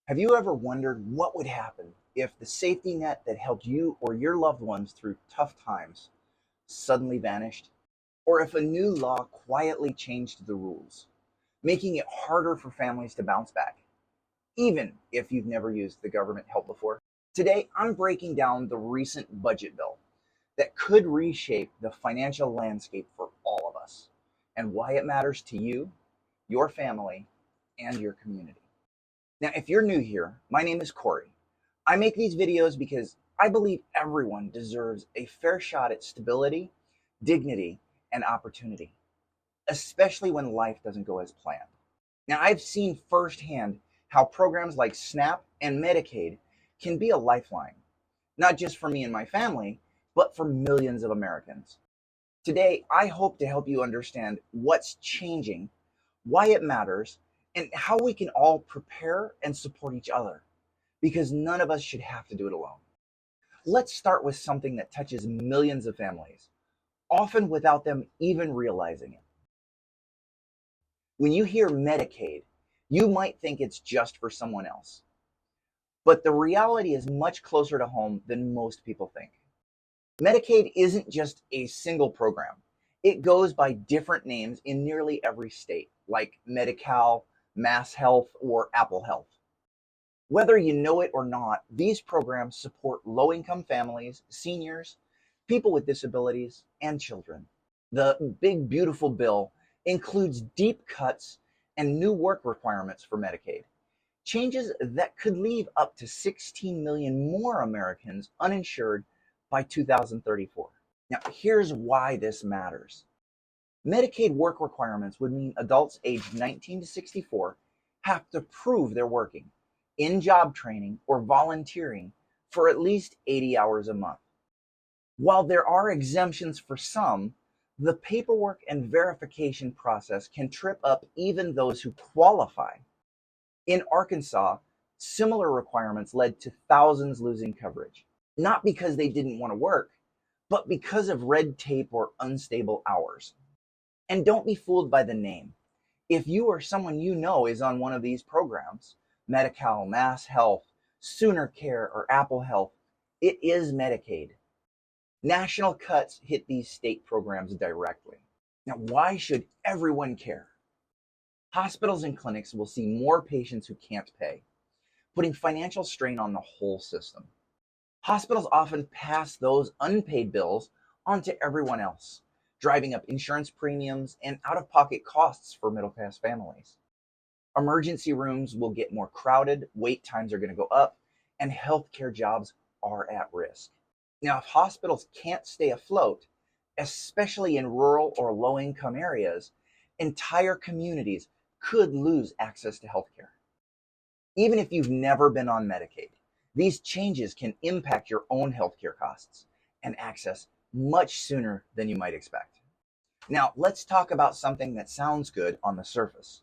Have you ever wondered what would happen if the safety net that helped you or your loved ones through tough times suddenly vanished? Or if a new law quietly changed the rules, making it harder for families to bounce back, even if you've never used the government help before? Today, I'm breaking down the recent budget bill that could reshape the financial landscape for all of us and why it matters to you, your family, and your community. Now, if you're new here, my name is Corey. I make these videos because I believe everyone deserves a fair shot at stability, dignity, and opportunity, especially when life doesn't go as planned. Now, I've seen firsthand how programs like SNAP and Medicaid can be a lifeline, not just for me and my family, but for millions of Americans. Today, I hope to help you understand what's changing, why it matters, and how we can all prepare and support each other, because none of us should have to do it alone. Let's start with something that touches millions of families, often without them even realizing it. When you hear Medicaid, you might think it's just for someone else, but the reality is much closer to home than most people think. Medicaid isn't just a single program. It goes by different names in nearly every state, like Medi-Cal, Mass Health, or Apple Health. Whether you know it or not, these programs support low-income families, seniors, people with disabilities, and children. The Big Beautiful Bill includes deep cuts and new work requirements for Medicaid, changes that could leave up to 16 million more Americans uninsured by 2034. Now, here's why this matters. Medicaid work requirements would mean adults aged 19 to 64 have to prove they're working in job training or volunteering for at least 80 hours a month. While there are exemptions for some, the paperwork and verification process can trip up even those who qualify. In Arkansas, similar requirements led to thousands losing coverage, not because they didn't want to work, but because of red tape or unstable hours. And don't be fooled by the name. If you or someone you know is on one of these programs, Medi-Cal, Mass Health, Sooner Care, or Apple Health, it is Medicaid. National cuts hit these state programs directly. Now, why should everyone care? Hospitals and clinics will see more patients who can't pay, putting financial strain on the whole system. Hospitals often pass those unpaid bills on to everyone else, driving up insurance premiums and out-of-pocket costs for middle-class families. Emergency rooms will get more crowded, wait times are going to go up, and healthcare jobs are at risk. Now, if hospitals can't stay afloat, especially in rural or low-income areas, entire communities could lose access to healthcare. Even if you've never been on Medicaid, these changes can impact your own healthcare costs and access much sooner than you might expect. Now, let's talk about something that sounds good on the surface: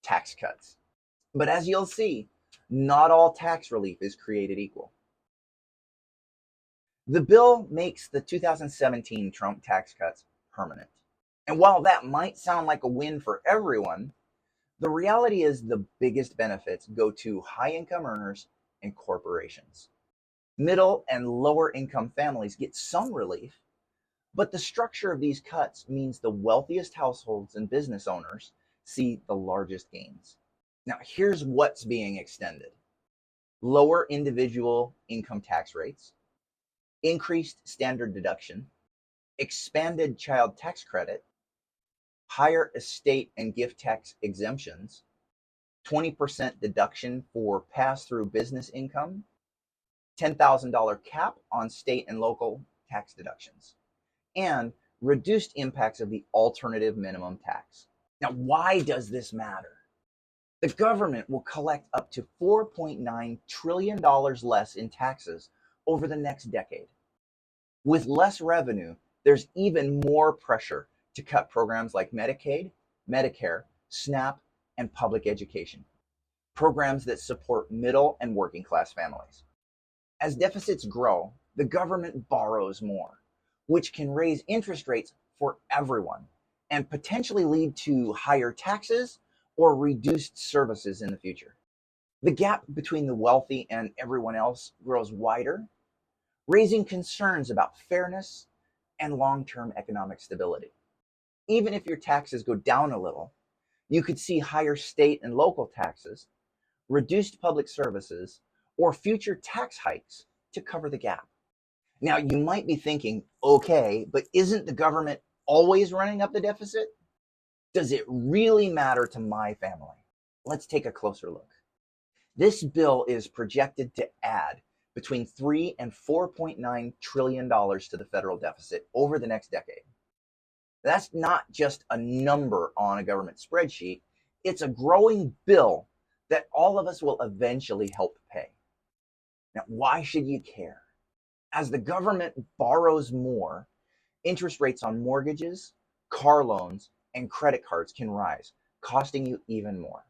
tax cuts. But as you'll see, not all tax relief is created equal. The bill makes the 2017 Trump tax cuts permanent. And while that might sound like a win for everyone, the reality is the biggest benefits go to high income earners and corporations. Middle and lower income families get some relief, but the structure of these cuts means the wealthiest households and business owners see the largest gains. Now, here's what's being extended: lower individual income tax rates, increased standard deduction, expanded child tax credit, higher estate and gift tax exemptions, 20% deduction for pass-through business income, $10,000 cap on state and local tax deductions, and reduced impacts of the alternative minimum tax. Now, why does this matter? The government will collect up to $4.9 trillion less in taxes over the next decade. With less revenue, there's even more pressure to cut programs like Medicaid, Medicare, SNAP, and public education, programs that support middle and working class families. As deficits grow, the government borrows more, which can raise interest rates for everyone and potentially lead to higher taxes or reduced services in the future. The gap between the wealthy and everyone else grows wider, raising concerns about fairness and long-term economic stability. Even if your taxes go down a little, you could see higher state and local taxes, reduced public services, or future tax hikes to cover the gap. Now, you might be thinking, okay, but isn't the government always running up the deficit? Does it really matter to my family? Let's take a closer look. This bill is projected to add between $3 and $4.9 trillion to the federal deficit over the next decade. That's not just a number on a government spreadsheet, it's a growing bill that all of us will eventually help pay. Now, why should you care? As the government borrows more, interest rates on mortgages, car loans, and credit cards can rise, costing you even more.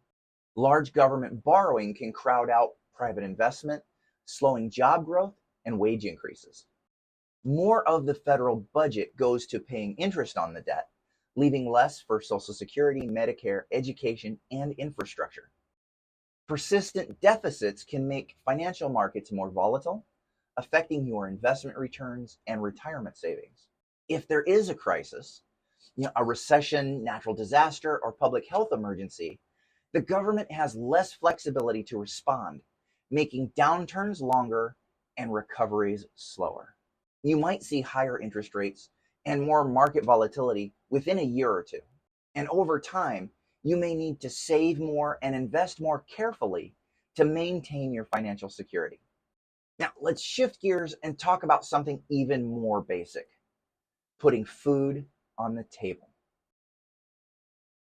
Large government borrowing can crowd out private investment, slowing job growth and wage increases. More of the federal budget goes to paying interest on the debt, leaving less for Social Security, Medicare, education, and infrastructure. Persistent deficits can make financial markets more volatile, affecting your investment returns and retirement savings. If there is a crisis, a recession, natural disaster, or public health emergency, the government has less flexibility to respond, making downturns longer and recoveries slower. You might see higher interest rates and more market volatility within a year or two. And over time, you may need to save more and invest more carefully to maintain your financial security. Now, let's shift gears and talk about something even more basic: putting food on the table.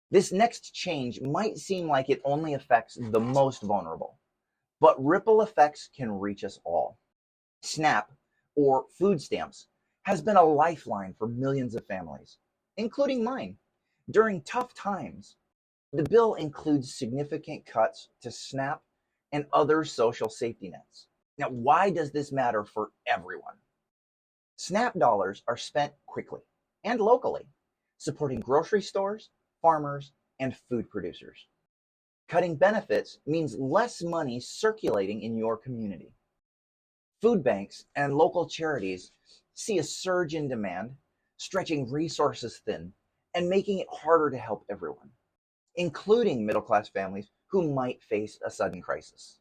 This next change might seem like it only affects the most vulnerable, but ripple effects can reach us all. SNAP, or food stamps, has been a lifeline for millions of families, including mine. During tough times, the bill includes significant cuts to SNAP and other social safety nets. Now, why does this matter for everyone? SNAP dollars are spent quickly and locally, supporting grocery stores, farmers, and food producers. Cutting benefits means less money circulating in your community. Food banks and local charities see a surge in demand, stretching resources thin and making it harder to help everyone, including middle-class families who might face a sudden crisis.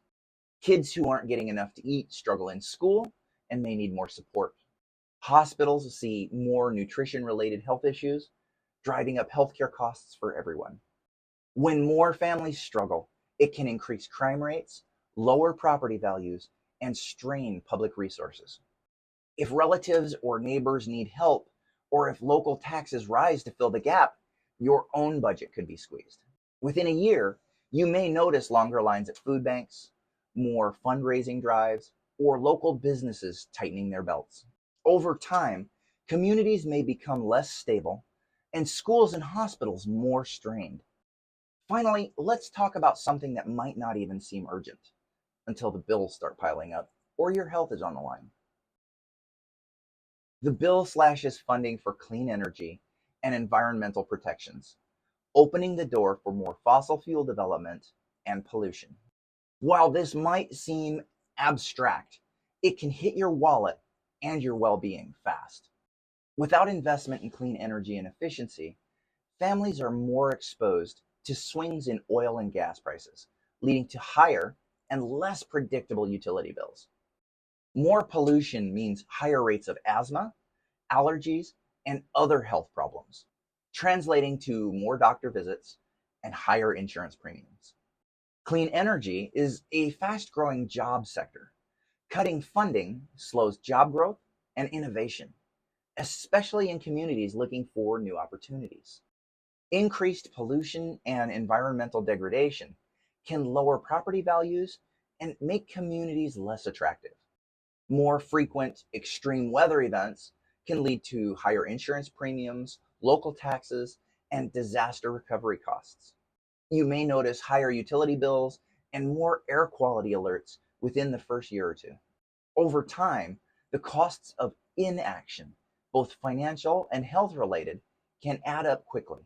Kids who aren't getting enough to eat struggle in school and may need more support. Hospitals see more nutrition-related health issues, driving up healthcare costs for everyone. When more families struggle, it can increase crime rates, lower property values, and strain public resources. If relatives or neighbors need help, or if local taxes rise to fill the gap, your own budget could be squeezed. Within a year, you may notice longer lines at food banks, more fundraising drives, or local businesses tightening their belts. Over time, communities may become less stable, and schools and hospitals more strained. Finally, let's talk about something that might not even seem urgent until the bills start piling up or your health is on the line. The bill slashes funding for clean energy and environmental protections, opening the door for more fossil fuel development and pollution. While this might seem abstract, it can hit your wallet and your well-being fast. Without investment in clean energy and efficiency, families are more exposed to swings in oil and gas prices, leading to higher and less predictable utility bills. More pollution means higher rates of asthma, allergies, and other health problems, translating to more doctor visits and higher insurance premiums. Clean energy is a fast-growing job sector. Cutting funding slows job growth and innovation, especially in communities looking for new opportunities. Increased pollution and environmental degradation can lower property values and make communities less attractive. More frequent extreme weather events can lead to higher insurance premiums, local taxes, and disaster recovery costs. You may notice higher utility bills and more air quality alerts within the first year or two. Over time, the costs of inaction, both financial and health related, can add up quickly.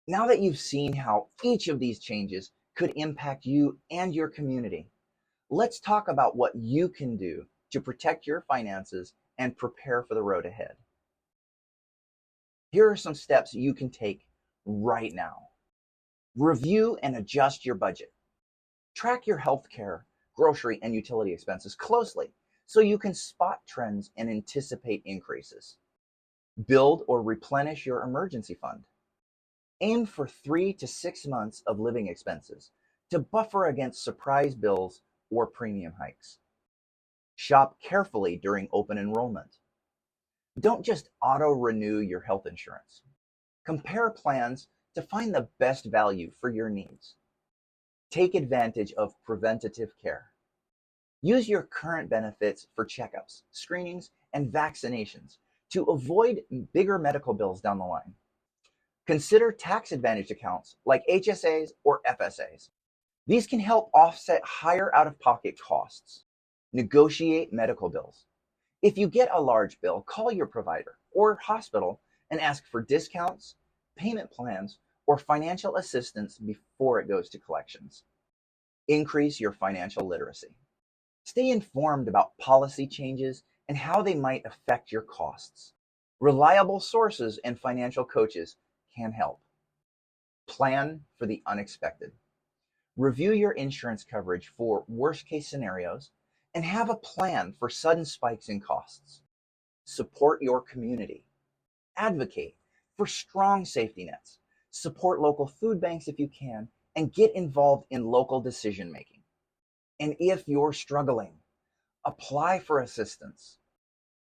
Now that you've seen how each of these changes could impact you and your community. Let's talk about what you can do to protect your finances and prepare for the road ahead. Here are some steps you can take right now. Review and adjust your budget. Track your healthcare, grocery, and utility expenses closely so you can spot trends and anticipate increases. Build or replenish your emergency fund. Aim for 3 to 6 months of living expenses to buffer against surprise bills or premium hikes. Shop carefully during open enrollment. Don't just auto-renew your health insurance. Compare plans to find the best value for your needs. Take advantage of preventative care. Use your current benefits for checkups, screenings, and vaccinations to avoid bigger medical bills down the line. Consider tax-advantaged accounts like HSAs or FSAs. These can help offset higher out-of-pocket costs. Negotiate medical bills. If you get a large bill, call your provider or hospital and ask for discounts, payment plans, or financial assistance before it goes to collections. Increase your financial literacy. Stay informed about policy changes and how they might affect your costs. Reliable sources and financial coaches can help. Plan for the unexpected. Review your insurance coverage for worst-case scenarios and have a plan for sudden spikes in costs. Support your community. Advocate for strong safety nets. Support local food banks if you can, and get involved in local decision making. And if you're struggling, apply for assistance.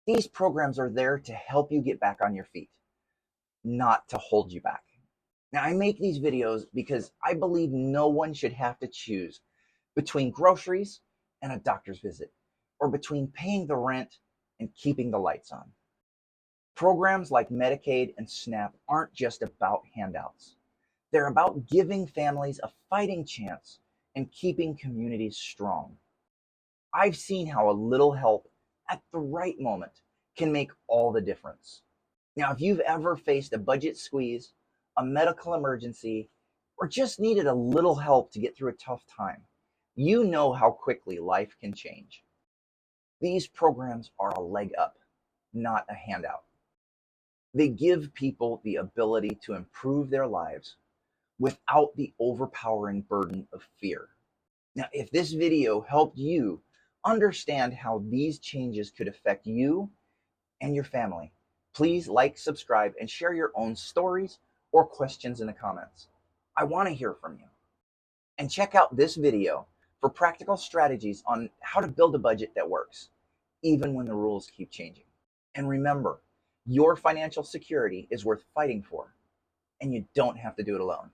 These programs are there to help you get back on your feet, not to hold you back. Now, I make these videos because I believe no one should have to choose between groceries and a doctor's visit, or between paying the rent and keeping the lights on. Programs like Medicaid and SNAP aren't just about handouts. They're about giving families a fighting chance and keeping communities strong. I've seen how a little help at the right moment can make all the difference. Now, if you've ever faced a budget squeeze, a medical emergency, or just needed a little help to get through a tough time, you know how quickly life can change. These programs are a leg up, not a handout. They give people the ability to improve their lives without the overpowering burden of fear. Now, if this video helped you understand how these changes could affect you and your family, please like, subscribe, and share your own stories or questions in the comments. I want to hear from you. And check out this video for practical strategies on how to build a budget that works, even when the rules keep changing. And remember, your financial security is worth fighting for, and you don't have to do it alone.